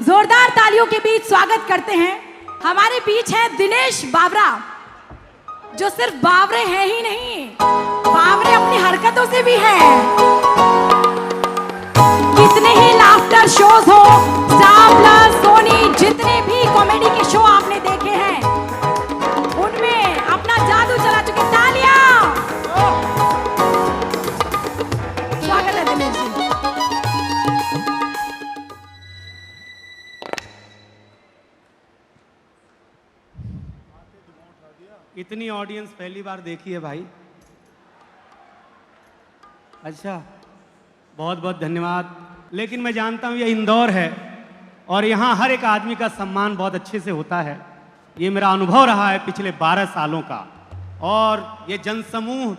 जोरदार तालियों के बीच स्वागत करते हैं। हमारे बीच है दिनेश बावरा, जो सिर्फ बावरे हैं ही नहीं, बावरे अपनी हरकतों से भी हैं। कितने ही लाफ्टर शोज हो, स्टार प्लस, सोनी, जितने भी कॉमेडी के शो आपने देखे हैं, उनमें अपना जादू चला चुके। तालियां! स्वागत है दिनेश जी। इतनी ऑडियंस पहली बार देखी है भाई। अच्छा, बहुत बहुत धन्यवाद। लेकिन मैं जानता हूँ ये इंदौर है और यहाँ हर एक आदमी का सम्मान बहुत अच्छे से होता है। ये मेरा अनुभव रहा है पिछले 12 सालों का, और ये जनसमूह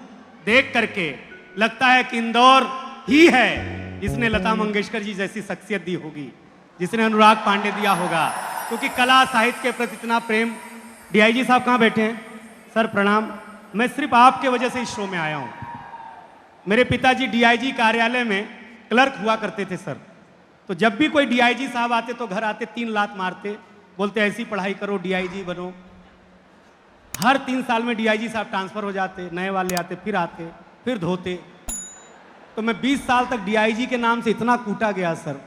देख करके लगता है कि इंदौर ही है जिसने लता मंगेशकर जी जैसी शख्सियत दी होगी, जिसने अनुराग पांडे दिया होगा, क्योंकि कला साहित्य के प्रति इतना प्रेम। डीआईजी साहब कहाँ बैठे हैं? सर प्रणाम। मैं सिर्फ आपके वजह से इस शो में आया हूँ। मेरे पिताजी डीआईजी कार्यालय में क्लर्क हुआ करते थे सर। तो जब भी कोई डीआईजी साहब आते तो घर आते 3 लात मारते, बोलते ऐसी पढ़ाई करो, डीआईजी बनो। हर 3 साल में डीआईजी साहब ट्रांसफर हो जाते, नए वाले आते, फिर धोते। तो मैं 20 साल तक डीआईजी के नाम से इतना कूटा गया सर।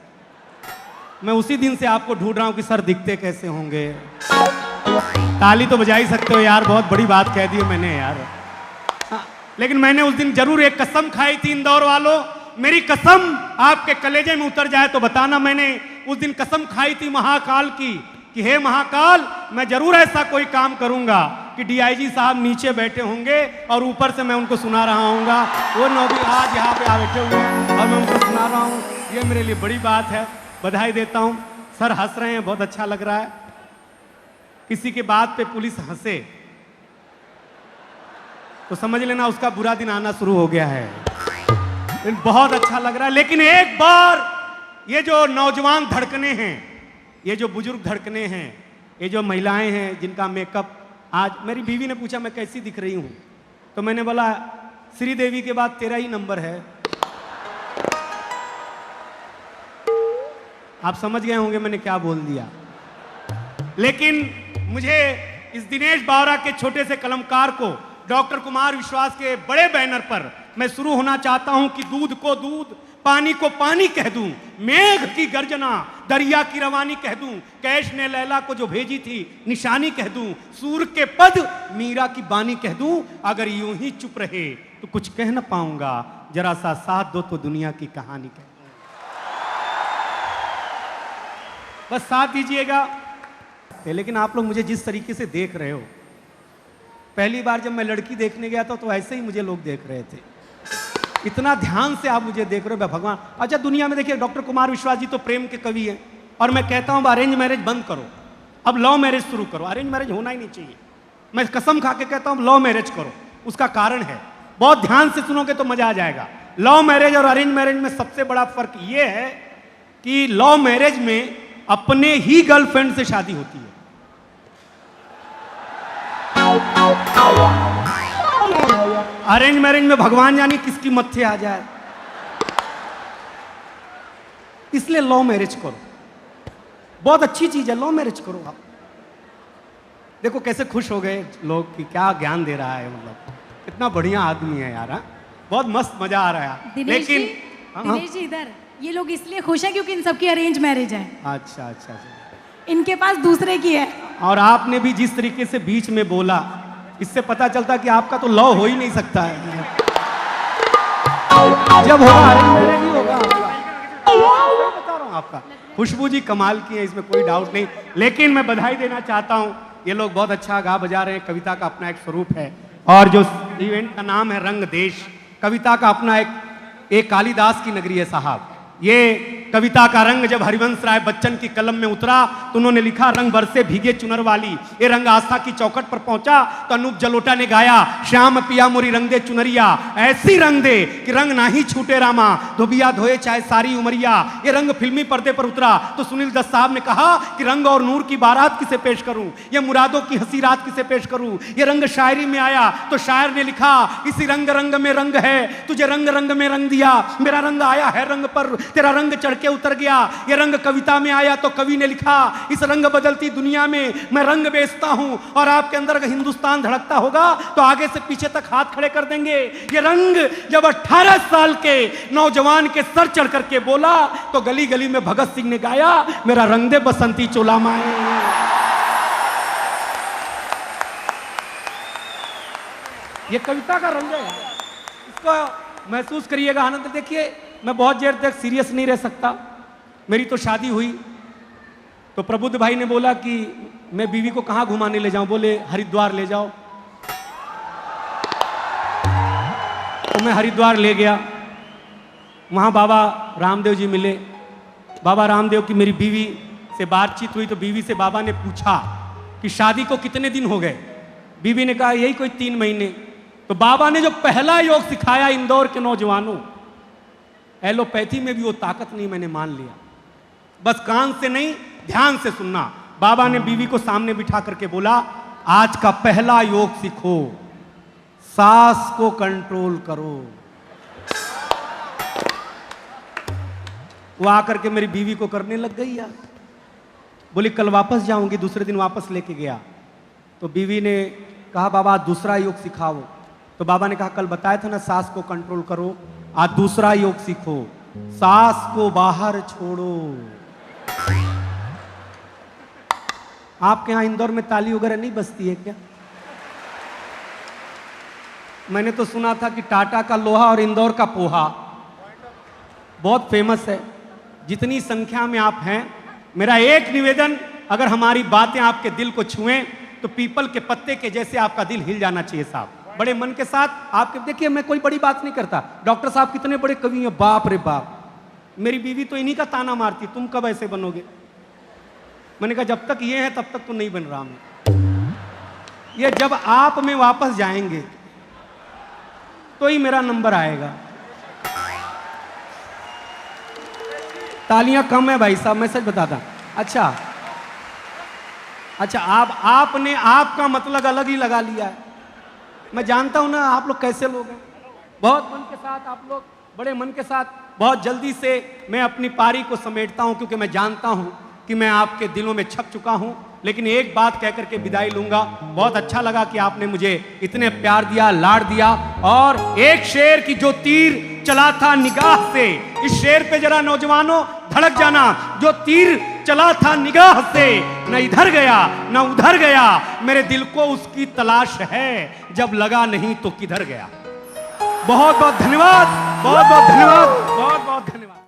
मैं उसी दिन से आपको ढूंढ रहा हूँ कि सर दिखते कैसे होंगे। ताली तो बजा ही सकते हो यार, बहुत बड़ी बात कह दी है मैंने यार। हाँ, लेकिन मैंने उस दिन जरूर एक कसम खाई थी इंदौर वालों, मेरी कसम आपके कलेजे में उतर जाए तो बताना। मैंने उस दिन कसम खाई थी महाकाल की कि हे महाकाल, मैं जरूर ऐसा कोई काम करूंगा कि डीआईजी साहब नीचे बैठे होंगे और ऊपर से मैं उनको सुना रहा हूँगा। वो नौबी आज यहाँ पे आ बैठे हुए हैं और मैं उनको सुना रहा हूँ। ये मेरे लिए बड़ी बात है, बधाई देता हूँ। सर हंस रहे हैं, बहुत अच्छा लग रहा है। किसी के बात पे पुलिस हंसे तो समझ लेना उसका बुरा दिन आना शुरू हो गया है। बहुत अच्छा लग रहा है। लेकिन एक बार ये जो नौजवान धड़कने हैं, ये जो बुजुर्ग धड़कने हैं, ये जो महिलाएं हैं जिनका मेकअप, आज मेरी बीवी ने पूछा मैं कैसी दिख रही हूं, तो मैंने बोला श्रीदेवी के बाद तेरा ही नंबर है। आप समझ गए होंगे मैंने क्या बोल दिया। लेकिन मुझे इस दिनेश बावरा के छोटे से कलमकार को डॉक्टर कुमार विश्वास के बड़े बैनर पर मैं शुरू होना चाहता हूं कि दूध को दूध, पानी को पानी कह दूं, मेघ की गर्जना, दरिया की रवानी कह दूं, कैश ने लैला को जो भेजी थी निशानी कह दूं, सूर के पद मीरा की बानी कह दूं। अगर यूं ही चुप रहे तो कुछ कह न पाऊंगा, जरा सा साथ दो तो दुनिया की कहानी कह दूं। बस साथ दीजिएगा। लेकिन आप लोग मुझे जिस तरीके से देख रहे हो, पहली बार जब मैं लड़की देखने गया था तो ऐसे ही मुझे लोग देख रहे थे। इतना ध्यान से आप मुझे देख रहे हो भगवान। अच्छा, दुनिया में देखिए डॉक्टर कुमार विश्वास जी तो प्रेम के कवि हैं, और मैं कहता हूं अरेंज मैरिज बंद करो, अब लव मैरिज शुरू करो। अरेंज मैरिज होना ही नहीं चाहिए। मैं कसम खा के कहता हूं लव मैरिज करो। उसका कारण है, बहुत ध्यान से सुनोगे तो मजा आ जाएगा। लव मैरिज और अरेंज मैरिज में सबसे बड़ा फर्क यह है कि लव मैरिज में अपने ही गर्लफ्रेंड से शादी होती है। अरेंज मैरिज में भगवान जाने किसकी मत्थे आ जाए। इसलिए लव मैरिज करो, बहुत अच्छी चीज है, लव मैरिज करो। आप देखो कैसे खुश हो गए लोग कि क्या ज्ञान दे रहा है, मतलब कितना बढ़िया आदमी है यार। बहुत मस्त मजा आ रहा है। लेकिन दिनेश जी इधर, ये लोग इसलिए खुश है क्योंकि इन सबकी अरेंज मैरिज है। अच्छा, इनके पास दूसरे की है। और आपने भी जिस तरीके से बीच में बोला, इससे पता चलता कि आपका तो लव हो ही नहीं सकता है। जब होगा अरेंज मैरिज ही होगा। बता रहा हूं आपका। खुशबू जी कमाल की है, इसमें कोई डाउट नहीं। लेकिन मैं बधाई देना चाहता हूं, ये लोग बहुत अच्छा गा बजा रहे हैं। कविता का अपना एक स्वरूप है, और जो इवेंट का नाम है रंग देश, कविता का अपना एक कालिदास की नगरी है साहब। ये कविता का रंग जब हरिवंश राय बच्चन की कलम में उतरा तो उन्होंने लिखा, रंग बरसे भीगे चुनर वाली। ये रंग आस्था की चौखट पर पहुंचा तो अनूप जलोटा ने गाया, श्याम पिया मोरी रंग दे चुनरिया, ऐसी रंग दे कि रंग ना ही छूटे रामा, धोबिया धोए चाहे सारी उमरिया। ये रंग फिल्मी पर्दे पर उतरा तो सुनील दत्त साहब ने कहा कि रंग और नूर की बारात किसे पेश करूं, ये मुरादों की हंसी रात किसे पेश करूं। ये रंग शायरी में आया तो शायर ने लिखा, इसी रंग रंग में रंग है, तुझे रंग रंग में रंग दिया, मेरा रंग आया है रंग पर, तेरा रंग चढ़ के उतर गया। ये रंग कविता में आया तो कवि ने लिखा, इस रंग बदलती दुनिया में मैं रंग बेचता हूं। और आपके अंदर अगर हिंदुस्तान धड़कता होगा तो आगे से पीछे तक हाथ खड़े कर देंगे। ये रंग जब 18 साल के नौजवान के सर चढ़ करके बोला तो गली गली में भगत सिंह ने गाया, मेरा रंग दे बसंती चोला माए। ये कविता का रंग है, इसको महसूस करिएगा, आनंद। देखिए, मैं बहुत देर तक सीरियस नहीं रह सकता। मेरी तो शादी हुई तो प्रबुद्ध भाई ने बोला कि मैं बीवी को कहाँ घुमाने ले जाऊं, बोले हरिद्वार ले जाओ। तो मैं हरिद्वार ले गया, वहाँ बाबा रामदेव जी मिले। बाबा रामदेव की मेरी बीवी से बातचीत हुई तो बीवी से बाबा ने पूछा कि शादी को कितने दिन हो गए। बीवी ने कहा यही कोई 3 महीने। तो बाबा ने जो पहला योग सिखाया इंदौर के नौजवानों, एलोपैथी में भी वो ताकत नहीं, मैंने मान लिया। बस कान से नहीं, ध्यान से सुनना। बाबा ने बीवी को सामने बिठा करके बोला, आज का पहला योग सीखो, सांस को कंट्रोल करो। वो आकर के मेरी बीवी को करने लग गई यार। बोली कल वापस जाऊंगी, दूसरे दिन वापस लेके गया तो बीवी ने कहा बाबा दूसरा योग सिखाओ। तो बाबा ने कहा कल बताया था ना सांस को कंट्रोल करो, आज दूसरा योग सीखो, सांस को बाहर छोड़ो। आपके यहां इंदौर में ताली वगैरह नहीं बजती है क्या? मैंने तो सुना था कि टाटा का लोहा और इंदौर का पोहा बहुत फेमस है। जितनी संख्या में आप हैं, मेरा एक निवेदन, अगर हमारी बातें आपके दिल को छुएं तो पीपल के पत्ते के जैसे आपका दिल हिल जाना चाहिए साहब। बड़े मन के साथ आपके, देखिए मैं कोई बड़ी बात नहीं करता। डॉक्टर साहब कितने बड़े कवि हैं, बाप रे बाप। मेरी बीवी तो इन्हीं का ताना मारती, तुम कब ऐसे बनोगे। मैंने कहा जब तक ये है तब तक तो नहीं बन रहा मैं। ये जब आप में वापस जाएंगे तो ही मेरा नंबर आएगा। तालियां कम है भाई साहब, मैं सच बताता। अच्छा आपने आपका मतलब अलग ही लगा लिया है। मैं जानता हूं ना आप लोग कैसे लोग हैं, बहुत मन के साथ आप लोग, बड़े मन के साथ। बहुत जल्दी से मैं अपनी पारी को समेटता हूं क्योंकि मैं जानता हूं कि मैं आपके दिलों में छप चुका हूं। लेकिन एक बात कह करके विदाई लूंगा। बहुत अच्छा लगा कि आपने मुझे इतने प्यार दिया, लाड दिया। और एक शेर की जो तीर चला था निगाह से, इस शेर पे जरा नौजवानों धड़क जाना। जो तीर चला था निगाह से, न इधर गया न उधर गया, मेरे दिल को उसकी तलाश है, जब लगा नहीं तो किधर गया। बहुत बहुत धन्यवाद, बहुत बहुत धन्यवाद, बहुत बहुत धन्यवाद।